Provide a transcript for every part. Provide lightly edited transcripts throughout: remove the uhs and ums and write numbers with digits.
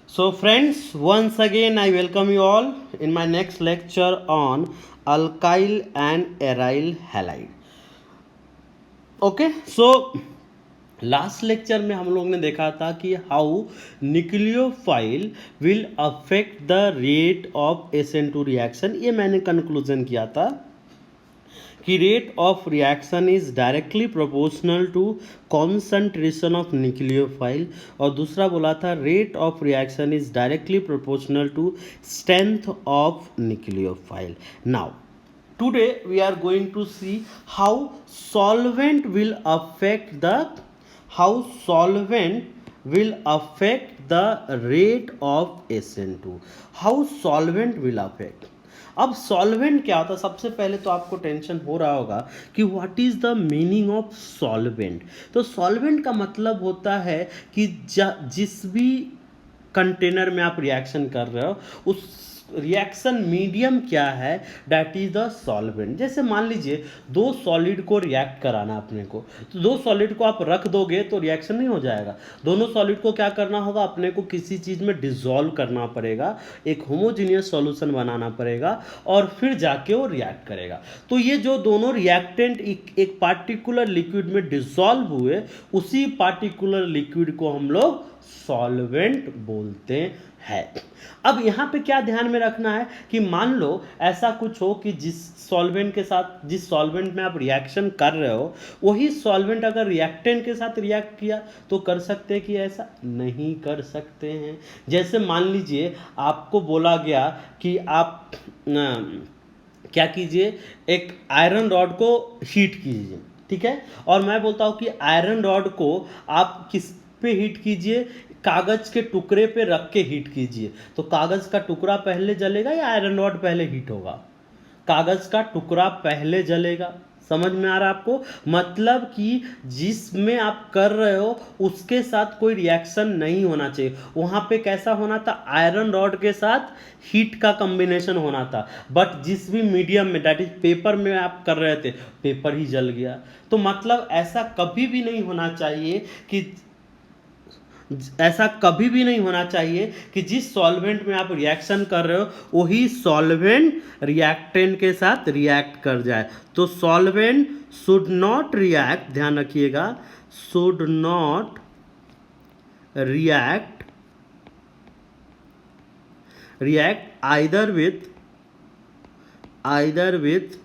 So, friends, once again I welcome you all in my next lecture on alkyl and aryl halide. Okay so last lecture में हम लोग ने देखा था कि how nucleophile will affect the rate of SN2 reaction. ये मैंने conclusion किया था कि rate of reaction is directly proportional to concentration of nucleophile, और दूसरा बोला था rate of reaction is directly proportional to strength of nucleophile. Now today we are going to see how solvent will affect the rate of SN2. how solvent will affect. अब solvent क्या होता है? सबसे पहले तो आपको टेंशन हो रहा होगा कि what is the meaning of solvent. तो सॉल्वेंट का मतलब होता है कि जिस भी कंटेनर में आप रिएक्शन कर रहे हो उस रिएक्शन मीडियम क्या है, डैट इज द सॉल्वेंट. जैसे मान लीजिए दो सॉलिड को रिएक्ट कराना अपने को, तो दो सॉलिड को आप रख दोगे तो रिएक्शन नहीं हो जाएगा. दोनों सॉलिड को क्या करना होगा, अपने को किसी चीज़ में डिसॉल्व करना पड़ेगा, एक होमोजीनियस सॉल्यूशन बनाना पड़ेगा और फिर जाके वो रिएक्ट करेगा. तो ये जो दोनों रिएक्टेंट एक पार्टिकुलर लिक्विड में डिसॉल्व हुए, उसी पार्टिकुलर लिक्विड को हम लोग सॉल्वेंट बोलते हैं. अब यहाँ पे क्या ध्यान में रखना है कि मान लो ऐसा कुछ हो कि जिस सॉल्वेंट में आप रिएक्शन कर रहे हो, वही सॉल्वेंट अगर रिएक्टेंट के साथ रिएक्ट किया तो कर सकते हैं कि ऐसा नहीं कर सकते हैं. जैसे मान लीजिए आपको बोला गया कि आप क्या कीजिए, एक आयरन रॉड को हीट कीजिए, ठीक है, और मैं बोलता हूँ कि आयरन रॉड को आप किस पे हीट कीजिए, कागज के टुकड़े पे रख के हीट कीजिए. तो कागज का टुकड़ा पहले जलेगा या आयरन रॉड पहले हीट होगा? कागज का टुकड़ा पहले जलेगा. समझ में आ रहा है आपको? मतलब कि जिसमें आप कर रहे हो उसके साथ कोई रिएक्शन नहीं होना चाहिए. वहां पे कैसा होना था, आयरन रॉड के साथ हीट का कॉम्बिनेशन होना था. बट जिस भी मीडियम में, दैट इज पेपर में आप कर रहे थे, पेपर ही जल गया. तो मतलब ऐसा कभी भी नहीं होना चाहिए कि जिस सॉल्वेंट में आप रिएक्शन कर रहे हो वही सॉल्वेंट रिएक्टेंट के साथ रिएक्ट कर जाए. तो सॉल्वेंट शुड नॉट रिएक्ट, ध्यान रखिएगा, should not react either with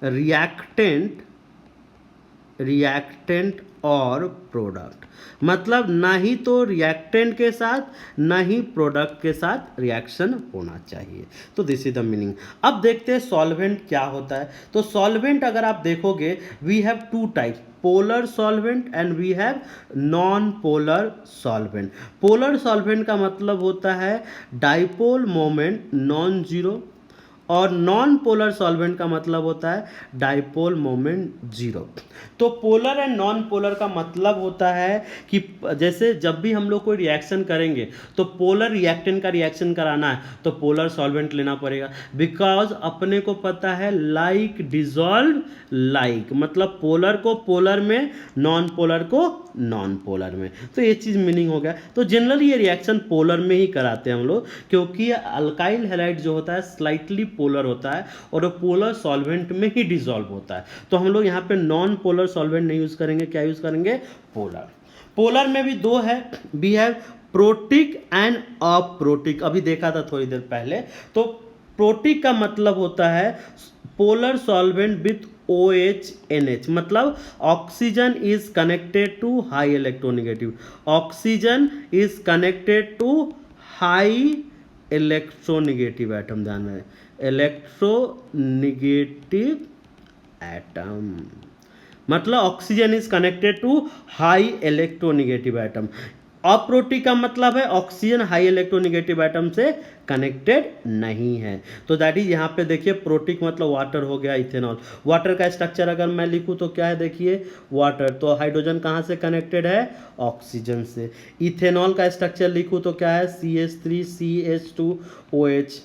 reactant और प्रोडक्ट. मतलब ना ही तो रिएक्टेंट के साथ ना ही प्रोडक्ट के साथ रिएक्शन होना चाहिए. तो दिस इज द मीनिंग. अब देखते हैं सॉल्वेंट क्या होता है. तो सॉल्वेंट अगर आप देखोगे, we have two types, polar solvent and we have non polar solvent. Polar solvent का मतलब होता है डाइपोल मोमेंट नॉन जीरो, और नॉन पोलर सॉल्वेंट का मतलब होता है डाइपोल मोमेंट जीरो. तो पोलर एंड नॉन पोलर का मतलब होता है कि जैसे जब भी हम लोग कोई रिएक्शन करेंगे तो पोलर रिएक्टेंट का रिएक्शन कराना है तो पोलर सॉल्वेंट लेना पड़ेगा, बिकॉज अपने को पता है लाइक डिजॉल्व लाइक, मतलब पोलर को पोलर में, नॉन पोलर को नॉन पोलर में. तो ये चीज़ मीनिंग हो गया. तो जनरली ये रिएक्शन पोलर में ही कराते हैं हम लोग, क्योंकि अल्काइल हैलाइड जो होता है स्लाइटली पोलर होता है और वो पोलर सॉल्वेंट में ही डिसॉल्व होता है. तो हम लोग यहाँ पे नॉन पोलर सॉल्वेंट नहीं यूज करेंगे, क्या यूज करेंगे, पोलर. पोलर में भी दो है, we have protic and aprotic. अभी देखा था थोड़ी देर पहले. तो प्रोटिक का मतलब होता है पोलर सॉल्वेंट विथ OH-NH, मतलब oxygen is connected to high electronegative. Oxygen is connected to high electronegative atom, ध्यान में, इलेक्ट्रोनेगेटिव एटम, मतलब oxygen is connected to high electronegative atom. Aprotic का मतलब है ऑक्सीजन हाई इलेक्ट्रोनेगेटिव एटम से connected नहीं है. तो दैट इज यहाँ पे देखिए प्रोटिक मतलब वाटर हो गया, इथेनॉल. वाटर का स्ट्रक्चर अगर मैं लिखूँ तो क्या है, देखिए वाटर, तो हाइड्रोजन कहाँ से कनेक्टेड है, ऑक्सीजन से. इथेनॉल का स्ट्रक्चर लिखूँ तो क्या है, CH3CH2OH.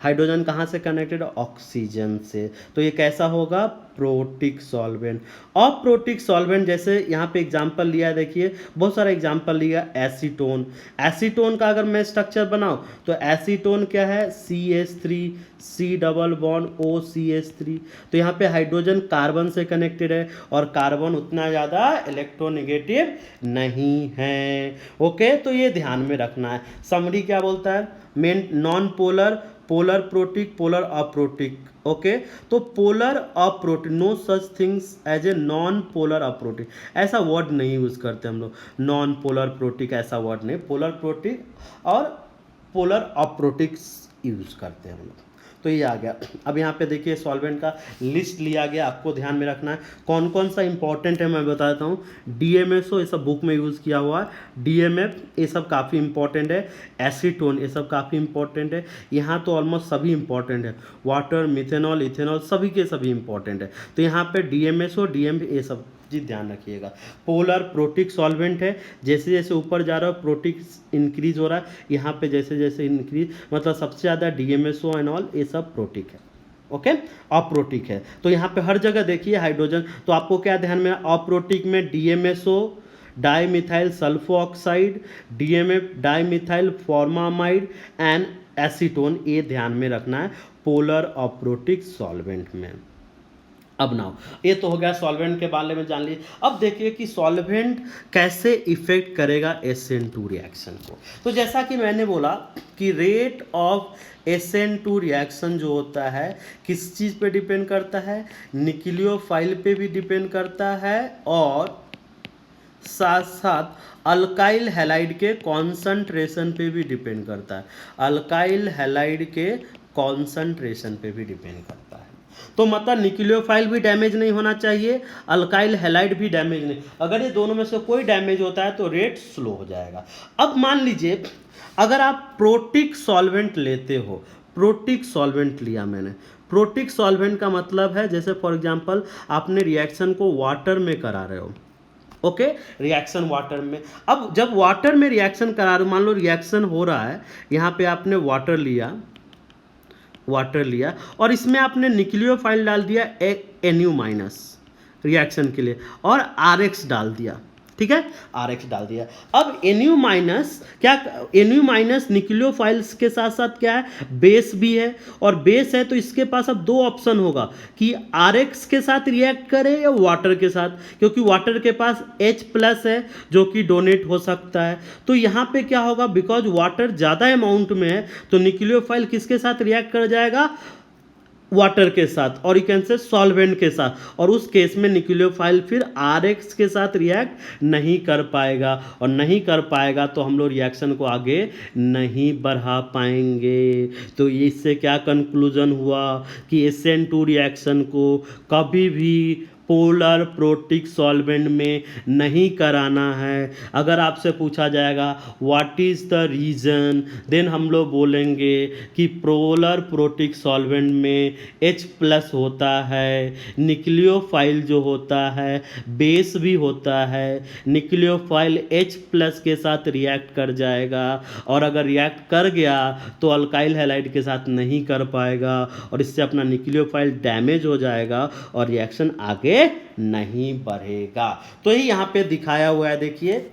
हाइड्रोजन कहाँ से कनेक्टेड, ऑक्सीजन से, तो ये कैसा होगा, प्रोटिक सॉल्वेंट। अप्रोटिक सॉल्वेंट जैसे यहाँ पे एग्जांपल लिया है, देखिए बहुत सारा एग्जांपल लिया, एसीटोन। एसीटोन का अगर मैं स्ट्रक्चर बनाऊं तो एसीटोन क्या है, CH3 C double bond OCH3, तो यहाँ पे हाइड्रोजन कार्बन से कनेक्टेड है और कार्बन उतना ज़्यादा इलेक्ट्रोनेगेटिव नहीं है। ओके, तो ये ध्यान में रखना है। समरी क्या बोलता है, main non polar, polar protic, polar aprotic. Okay, तो polar aprotic, no such things as a non polar aprotic, ऐसा वर्ड नहीं यूज़ करते हम लोग, नॉन पोलर प्रोटिक ऐसा वर्ड नहीं, पोलर प्रोटिक और पोलर अप्रोटिक्स यूज़ करते हैं हम लोग। तो ये आ गया। अब यहाँ पे देखिए सॉल्वेंट का लिस्ट लिया गया, आपको ध्यान में रखना है कौन कौन सा इंपॉर्टेंट है, मैं बता देता हूँ। DMSO ये सब बुक में यूज़ किया हुआ है, DMF ये सब काफ़ी इंपॉर्टेंट है, एसीटोन ये सब काफ़ी इंपॉर्टेंट है, यहाँ तो ऑलमोस्ट सभी इंपॉर्टेंट है, वाटर, मिथेनॉल, इथेनॉल सभी के सभी इंपॉर्टेंट है। तो यहाँ पे DMSO DMF ये सब जी ध्यान रखिएगा। पोलर प्रोटिक सॉल्वेंट है, जैसे जैसे ऊपर जा रहा है प्रोटिक इंक्रीज हो रहा है, यहाँ पे जैसे जैसे इंक्रीज मतलब सबसे ज़्यादा DMSO एंड ऑल ये सब प्रोटिक है। ओके, अप्रोटिक है, तो यहाँ पे हर जगह देखिए हाइड्रोजन, तो आपको क्या ध्यान में, अप्रोटिक में DMSO dimethyl sulpho oxide, DMF dimethyl formamide and acetone, ये ध्यान में रखना है पोलर अप्रोटिक सॉल्वेंट में। अब नाउ ये तो हो गया सॉल्वेंट के बारे में जान लीजिए। अब देखिए कि सॉल्वेंट कैसे इफेक्ट करेगा SN2 रिएक्शन को। तो जैसा कि मैंने बोला कि रेट ऑफ SN2 रिएक्शन जो होता है किस चीज़ पे डिपेंड करता है, न्यूक्लियोफाइल पे भी डिपेंड करता है और साथ साथ अल्काइल हैलाइड के कॉन्सेंट्रेशन पे भी डिपेंड करता है, अल्काइल हैलाइड के कॉन्सेंट्रेशन पे भी डिपेंड करता है। तो मतलब न्यूक्लियोफाइल भी डैमेज नहीं होना चाहिए, अल्काइल हैलाइड भी डैमेज नहीं, अगर ये दोनों में से कोई डैमेज होता है तो रेट स्लो हो जाएगा। अब मान लीजिए अगर आप प्रोटिक सॉल्वेंट लेते हो, प्रोटिक सॉल्वेंट लिया मैंने, प्रोटिक सॉल्वेंट का मतलब है जैसे फॉर एग्जांपल आपने रिएक्शन को वाटर में करा रहे हो, ओके, रिएक्शन वाटर में। अब जब वाटर में रिएक्शन करा रहे हो, मान लो रिएक्शन हो रहा है, यहाँ पे आपने वाटर लिया, वाटर लिया और इसमें आपने न्यूक्लियोफाइल डाल दिया Nu- रिएक्शन के लिए और RX डाल दिया, ठीक है, RX डाल दिया। अब Nu- क्या, Nu- न्यूक्लियोफाइल्स के साथ साथ क्या है, बेस भी है, और बेस है तो इसके पास अब दो ऑप्शन होगा कि RX के साथ रिएक्ट करे या वाटर के साथ, क्योंकि वाटर के पास H+ है जो कि डोनेट हो सकता है। तो यहाँ पे क्या होगा, बिकॉज वाटर ज़्यादा अमाउंट में है तो न्यूक्लियोफाइल किसके साथ रिएक्ट कर जाएगा, वाटर के साथ, और यू कैन से सॉल्वेंट के साथ, और उस केस में न्यूक्लियोफाइल फिर RX के साथ रिएक्ट नहीं कर पाएगा, और नहीं कर पाएगा तो हम लोग रिएक्शन को आगे नहीं बढ़ा पाएंगे। तो इससे क्या कंक्लूजन हुआ कि SN2 रिएक्शन को कभी भी पोलर प्रोटिक सॉल्वेंट में नहीं कराना है। अगर आपसे पूछा जाएगा what is the reason, then हम लोग बोलेंगे कि पोलर प्रोटिक सॉल्वेंट में H+ होता है, न्यूक्लियोफाइल जो होता है बेस भी होता है, न्यूक्लियोफाइल H+ के साथ रिएक्ट कर जाएगा, और अगर रिएक्ट कर गया तो अल्काइल हैलाइड के साथ नहीं कर पाएगा, और इससे अपना न्यूक्लियोफाइल डैमेज हो जाएगा और रिएक्शन आगे नहीं बढ़ेगा। तो ये यहाँ पे दिखाया हुआ है, देखिए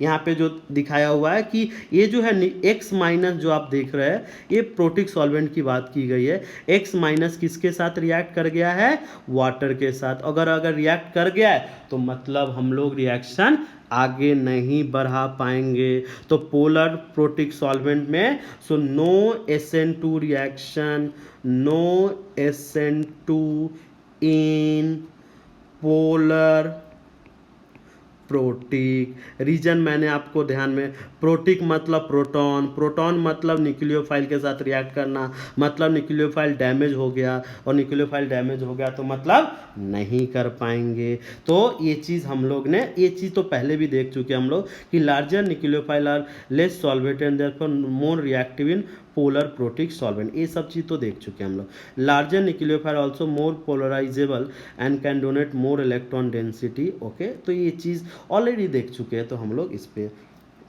यहाँ पे जो दिखाया हुआ है कि ये जो है X- जो आप देख रहे हैं ये प्रोटिक सॉल्वेंट की बात की गई है, X- किसके साथ रिएक्ट कर गया है, वाटर के साथ। अगर रिएक्ट कर गया है तो मतलब हम लोग रिएक्शन आगे नहीं बढ़ा पाएंगे। तो पोलर प्रोटिक सॉल्वेंट में so no SN2 reaction, no SN2 in polar protic. Reason मैंने आपको ध्यान में, प्रोटिक मतलब प्रोटॉन, प्रोटॉन मतलब न्यूक्लियोफाइल के साथ रिएक्ट करना, मतलब न्यूक्लियोफाइल डैमेज हो गया, और न्यूक्लियोफाइल डैमेज हो गया तो मतलब नहीं कर पाएंगे। तो ये चीज़ हम लोग ने, ये चीज़ तो पहले भी देख चुके हम लोग कि larger nucleophile are less solvated and therefore more reactive in polar protic solvent, ये सब चीज़ तो देख चुके हम लोग। Larger nucleophile also more polarizable and can donate more electron density, okay, तो ये चीज़ ऑलरेडी देख चुके हैं, तो हम लोग इस पर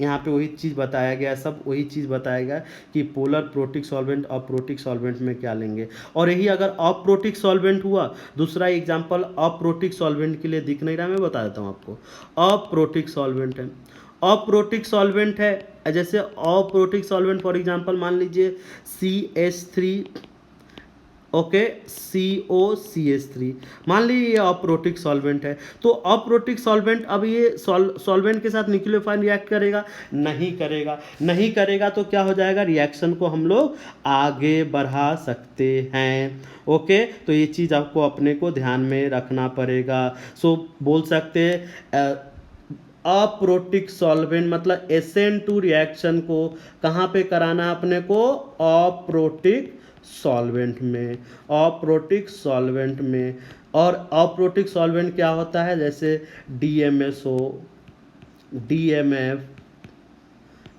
यहाँ पे वही चीज़ बताया गया, सब वही चीज़ बताया गया कि पोलर प्रोटिक सॉल्वेंट और प्रोटिक सॉल्वेंट में क्या लेंगे। और यही अगर अप्रोटिक सॉल्वेंट हुआ, दूसरा एग्जांपल अप्रोटिक सॉल्वेंट के लिए दिख नहीं रहा, मैं बता देता हूँ आपको। अप्रोटिक सॉल्वेंट है, अप्रोटिक सॉल्वेंट है, जैसे अप्रोटिक सॉल्वेंट फॉर एग्जांपल मान लीजिए CH3, ओके, COCH3, मान लीजिए ये अप्रोटिक सॉल्वेंट है। तो अप्रोटिक सॉल्वेंट, अब ये सॉल्वेंट के साथ न्यूक्लियोफाइल रिएक्ट करेगा? नहीं करेगा। नहीं करेगा तो क्या हो जाएगा, रिएक्शन को हम लोग आगे बढ़ा सकते हैं। ओके, तो ये चीज़ आपको अपने को ध्यान में रखना पड़ेगा। सो बोल सकते हैं अप्रोटिक सॉल्वेंट मतलब SN2 रिएक्शन को कहाँ पे कराना है अपने को, अप्रोटिक सॉल्वेंट में, अप्रोटिक सॉल्वेंट में। और अप्रोटिक सॉल्वेंट क्या होता है, जैसे DMSO, DMF,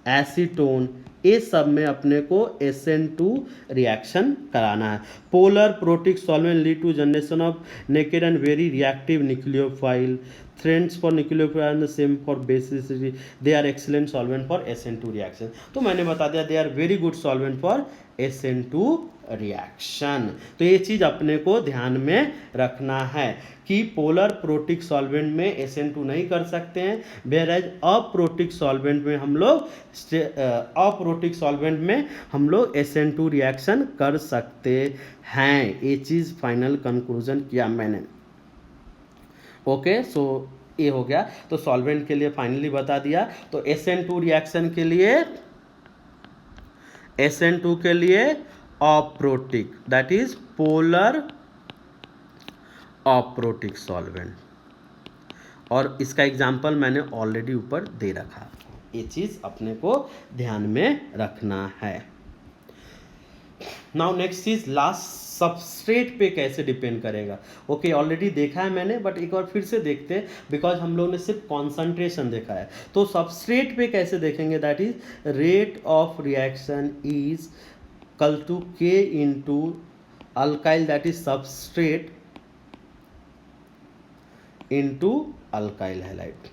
एसीटोन, ये सब में अपने को SN2 रिएक्शन कराना है। Polar protic solvent lead to generation of naked and very reactive nucleophile, threads for nucleophile and same for basicity, they are excellent solvent for SN2 reaction. तो मैंने बता दिया they are very good solvent for SN2 reaction. तो ये चीज़ अपने को ध्यान में रखना है कि पोलर प्रोटिक सॉल्वेंट में SN2 नहीं कर सकते हैं, वेयरएज अप्रोटिक सॉल्वेंट में हम लोग अप्रोटिक सॉल्वेंट में हम लोग SN2 रिएक्शन कर सकते हैं। ये चीज़ फाइनल कंक्लूजन किया मैंने। ओके, सो ये हो गया। तो सॉल्वेंट के लिए फाइनली बता दिया। तो SN2 रिएक्शन के लिए, SN2 के लिए aprotic, that is polar aprotic solvent, और इसका एग्जांपल मैंने ऑलरेडी ऊपर दे रखा। ये चीज़ अपने को ध्यान में रखना है। नाउ नेक्स्ट चीज, लास्ट सबस्ट्रेट पे कैसे डिपेंड करेगा। ओके, ऑलरेडी देखा है मैंने, बट एक बार फिर से देखते हैं, बिकॉज हम लोगों ने सिर्फ कॉन्सेंट्रेशन देखा है। तो सबस्ट्रेट पे कैसे देखेंगे, that is rate of reaction is equal to K into alkyl, that is substrate into alkyl halide,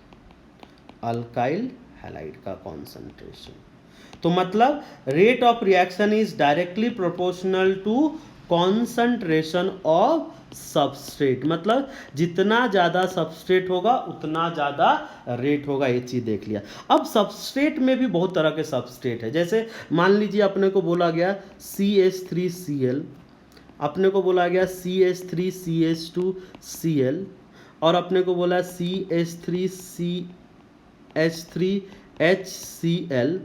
alkyl halide का कॉन्सेंट्रेशन। तो मतलब rate of reaction is directly proportional to concentration of substrate, मतलब जितना ज़्यादा substrate होगा उतना ज़्यादा rate होगा। ये चीज़ देख लिया। अब सबस्ट्रेट में भी बहुत तरह के सबस्ट्रेट है, जैसे मान लीजिए अपने को बोला गया CH3Cl, अपने को बोला गया CH3CH2Cl, और अपने को बोला CH3CH3HCl,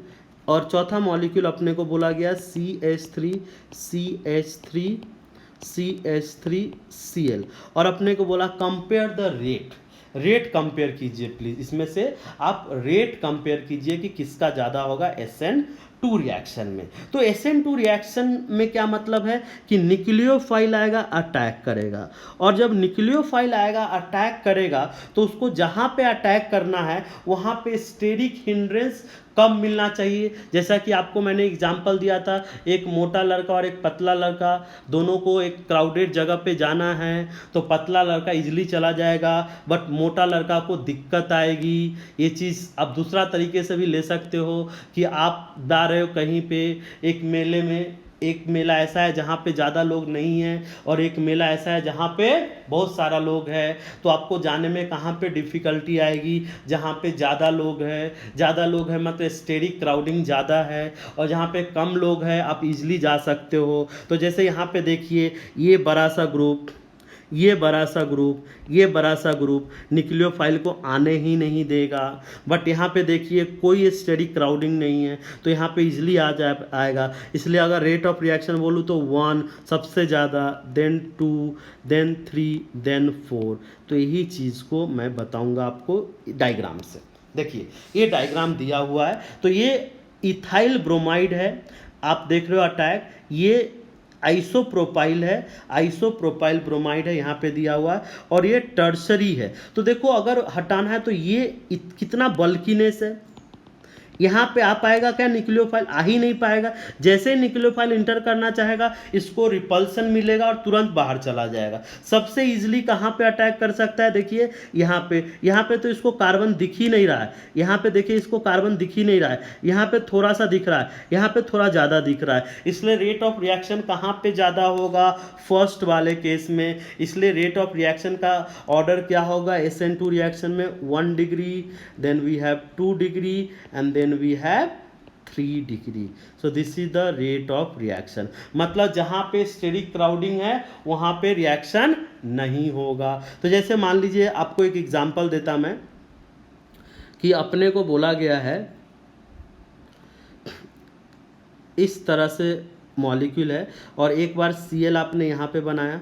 और चौथा मॉलिक्यूल अपने को बोला गया CH3CH3CH3Cl, और अपने को बोला compare the rate. Rate compare कीजिए प्लीज, इसमें से आप रेट कंपेयर कीजिए कि किसका ज़्यादा होगा SN2 रिएक्शन में। तो SN2 रिएक्शन में क्या मतलब है कि न्यूक्लियोफाइल आएगा, अटैक करेगा, और जब न्यूक्लियोफाइल आएगा अटैक करेगा तो उसको जहाँ पे अटैक करना है वहाँ पे स्टेरिक हिंड्रेंस कम मिलना चाहिए। जैसा कि आपको मैंने एग्जांपल दिया था, एक मोटा लड़का और एक पतला लड़का, दोनों को एक क्राउडेड जगह पे जाना है, तो पतला लड़का इजीली चला जाएगा, बट मोटा लड़का को दिक्कत आएगी। ये चीज़ आप दूसरा तरीके से भी ले सकते हो कि आप जा रहे हो कहीं पे एक मेले में, एक मेला ऐसा है जहाँ पे ज़्यादा लोग नहीं हैं, और एक मेला ऐसा है जहाँ पे बहुत सारा लोग है, तो आपको जाने में कहाँ पे डिफ़िकल्टी आएगी, जहाँ पे ज़्यादा लोग है मतलब स्टेरिक क्राउडिंग ज़्यादा है, और जहाँ पे कम लोग हैं आप इजीली जा सकते हो। तो जैसे यहाँ पे देखिए, ये बड़ा सा ग्रुप, ये बड़ा सा ग्रुप, ये बड़ा सा ग्रुप न्यूक्लियोफाइल को आने ही नहीं देगा, बट यहाँ पे देखिए कोई स्टेरिक क्राउडिंग नहीं है, तो यहाँ पे इजीली आएगा। इसलिए अगर रेट ऑफ रिएक्शन बोलूँ तो 1 सबसे ज़्यादा, देन 2, देन 3, देन 4। तो यही चीज़ को मैं बताऊँगा आपको डायग्राम से। देखिए ये डायग्राम दिया हुआ है, तो ये इथाइल ब्रोमाइड है, आप देख रहे हो अटैक, ये आइसोप्रोपाइल है, आइसोप्रोपाइल ब्रोमाइड है यहाँ पे दिया हुआ है, और ये टर्सरी है। तो देखो अगर हटाना है तो ये कितना बल्कीनेस है, यहाँ पे आ पाएगा क्या? न्यूक्लियोफाइल आ ही नहीं पाएगा। जैसे ही न्यूक्लियोफाइल इंटर करना चाहेगा इसको रिपल्सन मिलेगा और तुरंत बाहर चला जाएगा। सबसे इजीली कहाँ पे अटैक कर सकता है? देखिए यहाँ पे तो इसको कार्बन दिख ही नहीं रहा है। यहाँ पे देखिए इसको कार्बन दिख ही नहीं रहा है। यहाँ पे थोड़ा सा दिख रहा है, यहाँ पे थोड़ा ज़्यादा दिख रहा है। इसलिए रेट ऑफ रिएक्शन कहाँ पे ज़्यादा होगा? फर्स्ट वाले केस में। इसलिए रेट ऑफ रिएक्शन का ऑर्डर क्या होगा? SN2 रिएक्शन में 1 degree, then we have 2 degree and then we have 3 degree. So this is the rate of reaction. मतलब जहां पे स्टेरिक क्राउडिंग है वहां पे रिएक्शन नहीं होगा। तो जैसे मान लीजिए आपको एक एग्जांपल देता मैं कि अपने को बोला गया है इस तरह से मॉलिक्यूल है और एक बार Cl आपने यहां पे बनाया,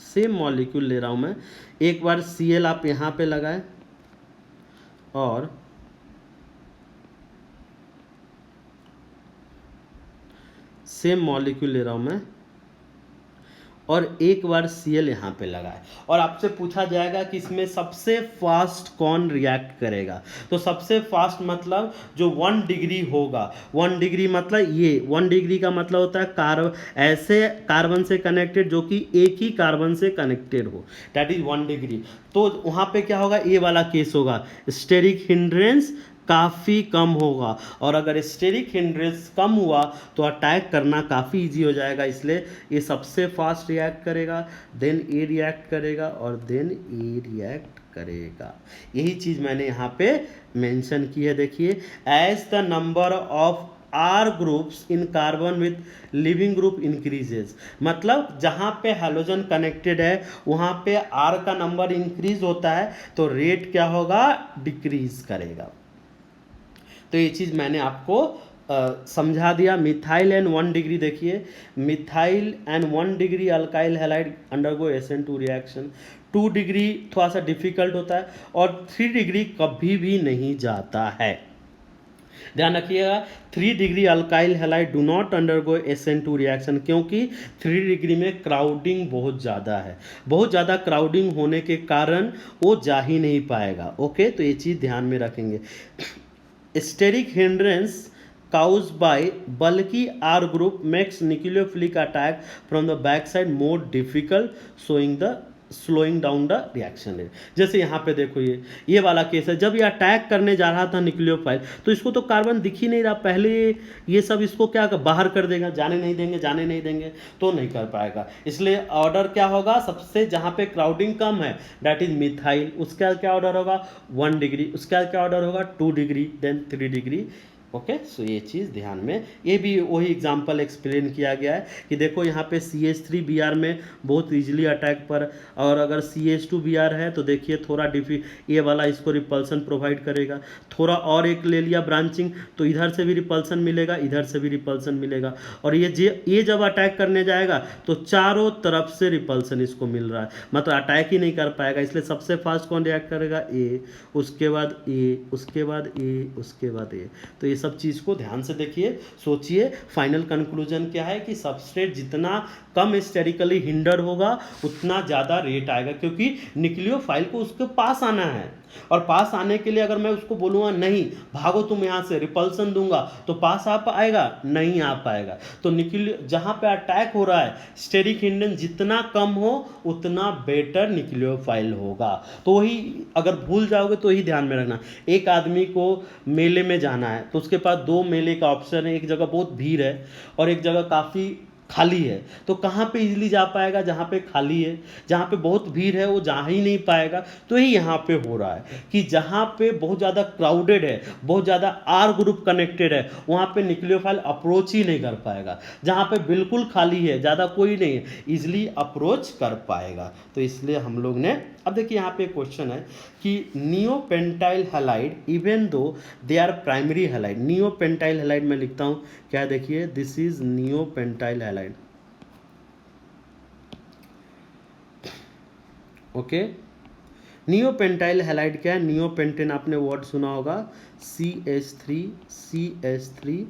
सेम मॉलिक्यूल ले रहा हूं मैं, एक बार Cl आप यहां पे लगाए और सेम मॉलिक्यूल ले रहा हूं मैं और एक बार Cl यहाँ पे लगाए और आपसे पूछा जाएगा कि इसमें सबसे फास्ट कौन रिएक्ट करेगा। तो सबसे फास्ट मतलब जो 1 डिग्री होगा, 1 डिग्री मतलब ये 1 डिग्री का मतलब होता है ऐसे कार्बन से कनेक्टेड जो कि एक ही कार्बन से कनेक्टेड हो, दैट इज 1 डिग्री। तो वहाँ पे क्या होगा? ये वाला केस होगा, स्टेरिक हिंड्रेंस काफ़ी कम होगा और अगर स्टेरिक हिंड्रेंस कम हुआ तो अटैक करना काफ़ी इजी हो जाएगा। इसलिए ये सबसे फास्ट रिएक्ट करेगा, देन ए रिएक्ट करेगा और देन ए रिएक्ट करेगा। यही चीज़ मैंने यहाँ पे मेंशन की है। देखिए, as the number of R groups in carbon with leaving group increases, मतलब जहाँ पे हैलोजन कनेक्टेड है वहाँ पे आर का नंबर इंक्रीज होता है तो रेट क्या होगा? डिक्रीज करेगा। तो ये चीज़ मैंने आपको समझा दिया। मिथाइल एंड 1 डिग्री, देखिए methyl and 1 degree alkyl halide undergo SN2 reaction. 2 degree थोड़ा सा डिफिकल्ट होता है और 3 डिग्री कभी भी नहीं जाता है। ध्यान रखिएगा, 3 degree alkyl halide do not undergo SN2 reaction क्योंकि 3 डिग्री में क्राउडिंग बहुत ज़्यादा है। बहुत ज़्यादा क्राउडिंग होने के कारण वो जा ही नहीं पाएगा। ओके, तो ये चीज़ ध्यान में रखेंगे। Steric hindrance caused by bulky R group makes nucleophilic attack from the backside more difficult, slowing down the reaction rate। जैसे यहाँ पे देखो ये वाला केस है, जब ये अटैक करने जा रहा था न्यूक्लियोफाइल तो इसको तो कार्बन दिख ही नहीं रहा, पहले ये सब इसको क्या बाहर कर देगा, जाने नहीं देंगे तो नहीं कर पाएगा। इसलिए ऑर्डर क्या होगा? सबसे जहाँ पे क्राउडिंग कम है दैट इज मिथाइल, उसका क्या ऑर्डर होगा? 1 डिग्री, उसका क्या ऑर्डर होगा? 2 डिग्री, देन 3 डिग्री। ओके, सो ये चीज़ ध्यान में, ये भी वही एग्जांपल एक्सप्लेन किया गया है कि देखो यहाँ पे CH3Br में बहुत इजीली अटैक पर, और अगर CH2Br है तो देखिए थोड़ा ये वाला इसको रिपल्सन प्रोवाइड करेगा। थोड़ा और एक ले लिया ब्रांचिंग तो इधर से भी रिपल्सन मिलेगा, इधर से भी रिपल्सन मिलेगा, और ये जब अटैक करने जाएगा तो चारों तरफ से रिपल्सन इसको मिल रहा है, मतलब अटैक ही नहीं कर पाएगा। इसलिए सबसे फास्ट कौन रिएक्ट करेगा? ए, उसके बाद ए, उसके बाद ए, उसके बाद ए। तो ये सब चीज़ को ध्यान से देखिए, सोचिए। फाइनल कंक्लूजन क्या है कि सबस्ट्रेट जितना कम स्टेरिकली हिंडर होगा उतना ज़्यादा रेट आएगा, क्योंकि न्यूक्लियोफाइल को उसके पास आना है और पास आने के लिए अगर मैं उसको बोलूँगा नहीं भागो तुम यहाँ से, रिपल्सन दूंगा तो पास आ पाएगा? नहीं आ पाएगा। तो जहाँ पे अटैक हो रहा है स्टेरिक हिंडरेंस जितना कम हो उतना बेटर न्यूक्लियोफाइल होगा। तो वही अगर भूल जाओगे तो ही ध्यान में रखना। एक आदमी को मेले में जाना है तो उसके पास 2 मेले का ऑप्शन है, एक जगह बहुत भीड़ है और एक जगह काफ़ी खाली है। तो कहाँ पे इजीली जा पाएगा? जहाँ पे खाली है। जहाँ पे बहुत भीड़ है वो जा ही नहीं पाएगा। तो ही यहाँ पे हो रहा है कि जहाँ पे बहुत ज़्यादा क्राउडेड है, बहुत ज़्यादा आर ग्रुप कनेक्टेड है, वहाँ पे न्यूक्लियोफाइल अप्रोच ही नहीं कर पाएगा। जहाँ पे बिल्कुल खाली है, ज़्यादा कोई नहीं है, इजिली अप्रोच कर पाएगा। तो इसलिए हम लोग ने, अब देखिए यहाँ पे क्वेश्चन है कि neopentyl halide even though they are primary halide, neopentyl halide में लिखता हूँ क्या, देखिए this is neopentyl halide. Okay, neopentyl halide क्या है? नियोपेंटेन आपने वर्ड सुना होगा, CH3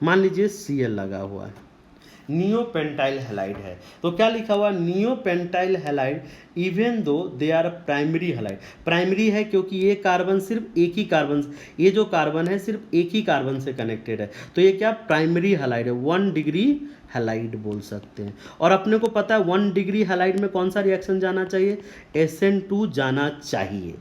मान लीजिए Cl लगा हुआ है, नियोपेंटाइल हैलाइड है। तो क्या लिखा हुआ, neopentyl halide even though they are primary halide. Primary है क्योंकि ये कार्बन सिर्फ एक ही कार्बन, ये जो कार्बन है सिर्फ एक ही कार्बन से कनेक्टेड है, तो ये क्या प्राइमरी हैलाइड है, 1 डिग्री हैलाइड बोल सकते हैं। और अपने को पता है 1 डिग्री हैलाइड में कौन सा रिएक्शन जाना चाहिए, SN2 जाना चाहिए।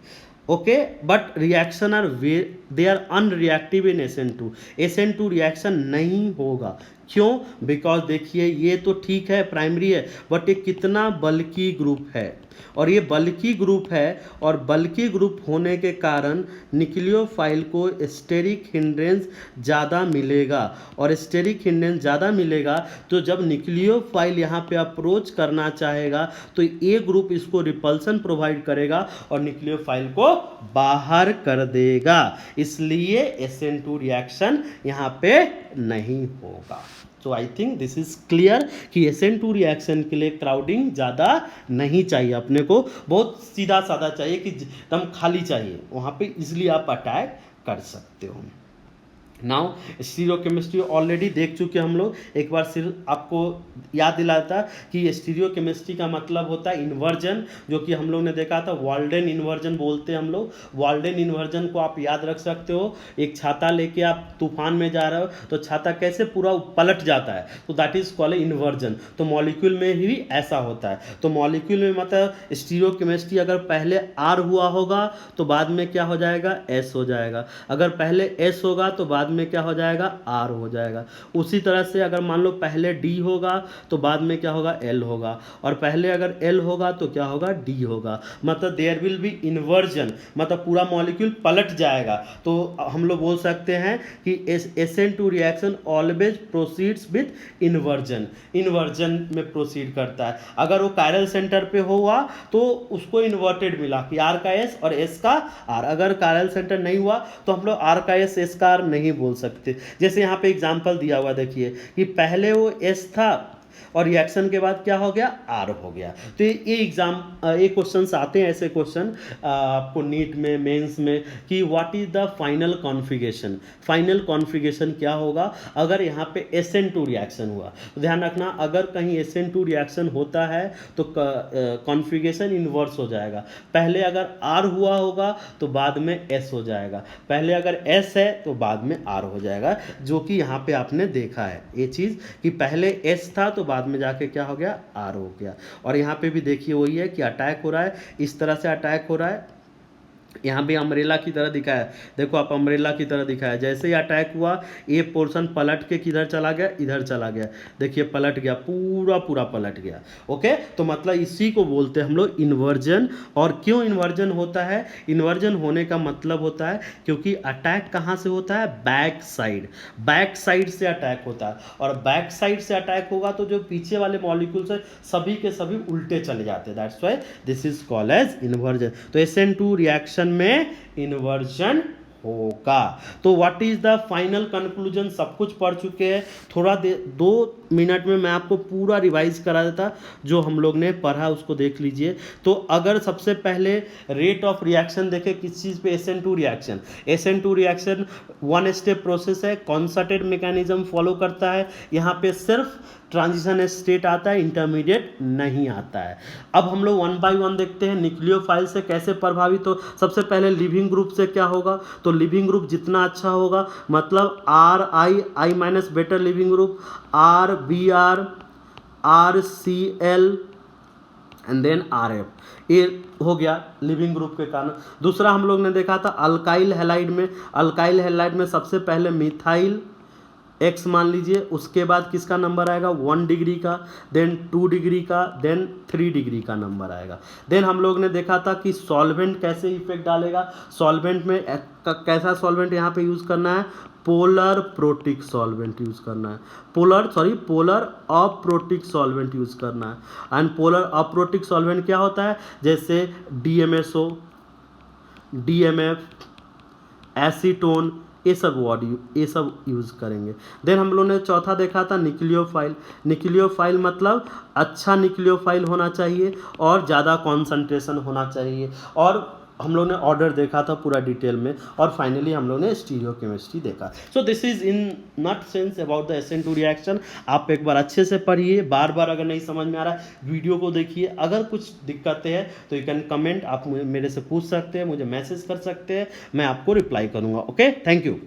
Okay, but reaction are they are unreactive in SN2। SN2 reaction नहीं होगा, क्यों, बिकॉज देखिए ये तो ठीक है प्राइमरी है, बट ये कितना बल्की ग्रुप है, और ये बल्की ग्रुप है, और बल्की ग्रुप होने के कारण न्यूक्लियोफाइल को स्टेरिक हिंड्रेंस ज़्यादा मिलेगा, और स्टेरिक हिंड्रेंस ज़्यादा मिलेगा तो जब न्यूक्लियोफाइल यहाँ पे अप्रोच करना चाहेगा तो ए ग्रुप इसको रिपल्सन प्रोवाइड करेगा और न्यूक्लियोफाइल को बाहर कर देगा, इसलिए SN2 रिएक्शन यहाँ पे नहीं होगा। तो I think this is clear कि SN2 रिएक्शन के लिए क्राउडिंग ज़्यादा नहीं चाहिए, अपने को बहुत सीधा साधा चाहिए कि एकदम खाली चाहिए, वहाँ पे इजिली आप अटैक कर सकते हो। नाउ स्टीरियोकेमिस्ट्री ऑलरेडी देख चुके हम लोग, एक बार सिर्फ आपको याद दिलाता कि स्टीरियोकेमिस्ट्री का मतलब होता है इन्वर्जन, जो कि हम लोग ने देखा था वाल्डेन इन्वर्जन बोलते हैं हम लोग। वाल्डेन इन्वर्जन को आप याद रख सकते हो, एक छाता लेके आप तूफान में जा रहे हो तो छाता कैसे पूरा पलट जाता है, तो दैट इज कॉल्ड इन्वर्जन। तो मॉलिक्यूल में भी ऐसा होता है, तो मॉलिक्यूल में मतलब स्टीरियोकेमिस्ट्री अगर पहले R हुआ होगा तो बाद में क्या हो जाएगा, S हो जाएगा, अगर पहले S होगा तो बाद में क्या हो जाएगा, R हो जाएगा। उसी तरह से अगर मान लो पहले D होगा तो बाद में क्या होगा, L होगा, और पहले अगर L होगा तो क्या होगा, D होगा, मतलब देयर विल बी इन्वर्जन, मतलब पूरा मॉलिक्यूल पलट जाएगा। तो हम लोग बोल सकते हैं कि SN2 reaction always proceeds with inversion, inversion में प्रोसीड करता है। अगर वो कायरल सेंटर पे हुआ तो उसको इन्वर्टेड मिला कि R का S और S का R, अगर कायरल सेंटर नहीं हुआ तो हम लोग R का S S का R नहीं बोल सकते। जैसे यहाँ पे एग्जांपल दिया हुआ देखिए कि पहले वो S था और रिएक्शन के बाद क्या हो गया, R हो गया। तो ये क्वेश्चंस आते हैं, ऐसे क्वेश्चन आपको नीट में, मेंस में, कि what is the final configuration, final configuration क्या होगा अगर यहाँ पे SN2 रिएक्शन हुआ। तो ध्यान रखना, अगर कहीं SN2 रिएक्शन होता है तो कॉन्फ़िगरेशन इन्वर्स हो जाएगा, पहले अगर R हुआ होगा तो बाद में S हो जाएगा, पहले अगर S है तो बाद में R हो जाएगा, जो कि यहाँ पे आपने देखा है ये चीज़ कि पहले S था तो बाद में जाके क्या हो गया, R हो गया। और यहाँ पे भी देखिए वही है कि अटैक हो रहा है, इस तरह से अटैक हो रहा है, यहाँ भी अम्ब्रेला की तरह दिखाया, देखो आप अम्ब्रेला की तरह दिखाया, जैसे ही अटैक हुआ ये पोर्शन पलट के किधर चला गया, इधर चला गया, देखिए पलट गया, पूरा पूरा पलट गया। ओके, तो मतलब इसी को बोलते हैं हम लोग इन्वर्जन। और क्यों इन्वर्जन होता है, इन्वर्जन होने का मतलब होता है क्योंकि अटैक कहाँ से होता है, बैक साइड, बैक साइड से अटैक होता है, और बैक साइड से अटैक होगा तो जो पीछे वाले मॉलिक्यूल्स है सभी के सभी उल्टे चले जाते हैं, that's why this is called as inversion. तो SN2 रिएक्शन में इन्वर्जन होगा। तो what is the final conclusion, सब कुछ पढ़ चुके हैं, थोड़ा 2 मिनट में मैं आपको पूरा रिवाइज करा देता, जो हम लोग ने पढ़ा उसको देख लीजिए। तो अगर सबसे पहले रेट ऑफ रिएक्शन देखें किस चीज़ पे, SN2 reaction, SN2 reaction 1 step process है, कॉन्सर्टेड मैकेनिज्म फॉलो करता है, यहाँ पे सिर्फ ट्रांजिशन स्टेट आता है, इंटरमीडिएट नहीं आता है। अब हम लोग 1 बाय 1 देखते हैं न्यूक्लियोफाइल से कैसे प्रभावित हो। सबसे पहले लिविंग ग्रुप से क्या होगा, तो लिविंग ग्रुप जितना अच्छा होगा, मतलब RI minus better leaving group, RBr, RCl and then RF, ये हो गया लिविंग ग्रुप के कारण। दूसरा हम लोग ने देखा था अल्काइल हैलाइड में, अल्काइल हैलाइड में सबसे पहले मिथाइल X मान लीजिए, उसके बाद किसका नंबर आएगा, 1 डिग्री का, देन 2 डिग्री का, देन 3 डिग्री का नंबर आएगा। देन हम लोग ने देखा था कि सॉल्वेंट कैसे इफेक्ट डालेगा, सॉल्वेंट में कैसा सॉल्वेंट यहाँ पे यूज़ करना है, पोलर प्रोटिक सॉल्वेंट यूज़ करना है, पोलर अप्रोटिक सॉल्वेंट यूज़ करना है। एंड पोलर अप्रोटिक सॉल्वेंट क्या होता है, जैसे DMSO, DMF, एसीटोन, ये सब यूज़ करेंगे। देन हम लोगों ने चौथा देखा था न्यूक्लियोफाइल, न्यूक्लियोफाइल मतलब अच्छा न्यूक्लियोफाइल होना चाहिए और ज़्यादा कॉन्सेंट्रेशन होना चाहिए, और हम लोग ने ऑर्डर देखा था पूरा डिटेल में, और फाइनली हम लोग ने स्टीरियोकेमिस्ट्री देखा। सो this is in not sense about the SN2 reaction. आप एक बार अच्छे से पढ़िए, बार बार अगर नहीं समझ में आ रहा है वीडियो को देखिए, अगर कुछ दिक्कतें हैं तो यू कैन कमेंट, आप मेरे से पूछ सकते हैं, मुझे मैसेज कर सकते हैं, मैं आपको रिप्लाई करूँगा। Okay, thank you.